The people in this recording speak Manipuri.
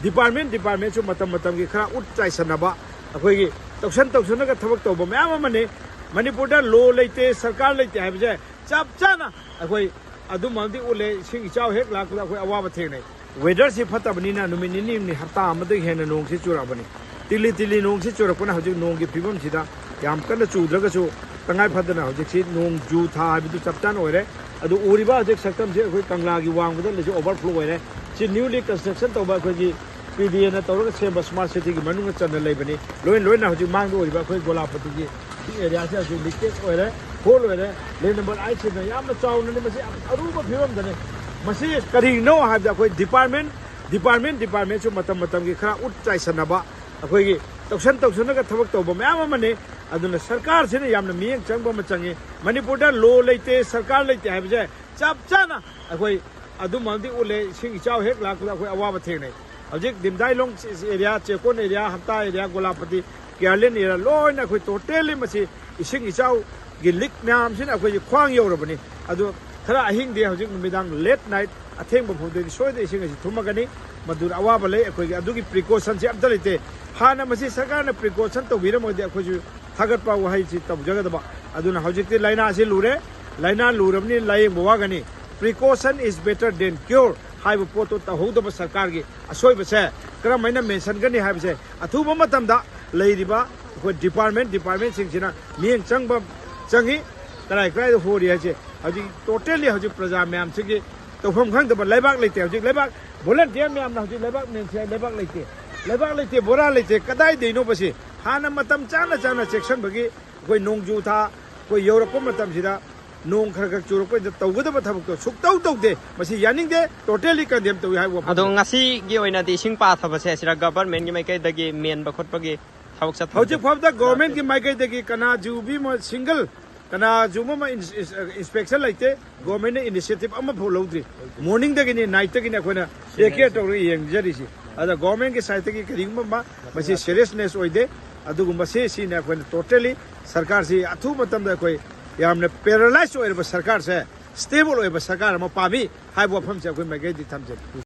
डिपार्टमेंट जो मतम की खरा उट चाइसनबा अखोई तौसन का थबक तौब मैम अमने मणिपुर लो लेते सरकार लेते है चप चाना अखोई अदुमदी उले सिंग चाव हेक लाकदा अखोई अवाब थेने वेदर से फतबनीना नुमित निनी हप्ता अमदे हेन नोंग से चुराबनी तिली नोंग से चुरपना हजिक नोंग की फिबम सिदा याम कन्न चुद्रगसु तंगाई फदना हजिक से नोंग जू था हाबिदु चपचान ओइरे अदु उरिबा हजिक सकम से अखोई कंगला की वांगबदा लेजो ओवरफ्लो ओइरे से न्यूली कंस्ट्रक्शन तौबा अखोई पीडीए ना तौरग सेम स्मार्ट सिटी की मनुंग चंद लेबनी लोइन हजिक मांग ओइबा अखोई गोलापति की एरिया से हजिक लिकेज ओइरे होल ओइरे ले नंबर 8 से याम चाउनने मसे अरुब फिबम दने मसे करिनो हाबदा अखोई डिपार्टमेंट जो मतम की खरा उट चाइसनबा अखोई तौसन का थबक तौब मैम अमने अदुना सरकार से यामना मियंग चंगबा म चंगे मणिपुर लो लेते सरकार लेते है चप चाना अखोई अदुमदी उले सिंग चाव हेक लाकदा अखोई अवाब थेने हजिक दिमदाइलोंग एरिया चेकोन एरिया हप्ता एरिया गोलापति केरलेन एरिया लोइन अखोई टोटली मसी इसिंग इचाव गी लिक म्याम सिन अखोई ख्वांग यौरबनी अदु खरा अहिंग दे हजिक नुमिदांग लेट नाइट अथेंग बफोदे सोयदे इसिंग असि थुमगनी मदुर अवाब ले अखोई अदुगी प्रिकॉशन से अब्दा लेते हाना मसी सरकार ने प्रिकॉशन तौबिरमोदे अखोई थागतपा वहाई से तौजगदबा अदुना हजिकते लाइना से लुरे लाइना लुरबनी लाइंग बवागनी precaution is better than cure हाइब पोतो तहौदब सरकार की असोइब से करम मैना मेंशन गनी हाइब से अथुब मतमदा लेरिबा अखोई डिपार्टमेंट सिंगसिना मियंग चंगबा चंगी कराय होरी है हजिक टोटली हजिक प्रजा मैम से तौफम खंगदब लेबाक लेते हजिक लेबाक वॉलंटियर मैम ना हजिक लेबाक मेंसे लेबाक लेते बोरा लेते कदाई देनो बसे हाना मतम चाना सेक्शन बगी कोई नोंगजू था कोई यूरोप मतम सिदा नोंग खर चुरप तौगदब थबक सुक्तौ तौदे मसी यानिंगदे टोटली कंडेम तौ हाय अदो ngasi gi oina di sing pa thabase sira government gi maikai dagi men ba khotpa gi thabak sa हौजिक फबदा गवर्नमेंट की माइकै दगी कना जुबी म सिंगल कना जुम म इंस्पेक्शन लेते गवर्नमेंट ने इनिशिएटिव अम फो लौद्री मॉर्निंग दगी नाइट दगी ने कोना टेक केयर तौ येंग जरिसी अदा गवर्नमेंट की साइड की करिंग म मसी सीरियसनेस ओइदे अदुगुम से सी ने कोना टोटली सरकार से अथु मतम द कोई यामने पैरालाइज ओइरब सरकार से स्टेबल ओइब सरकार म पामी हाय वफम से कोई माइकै दि थमजे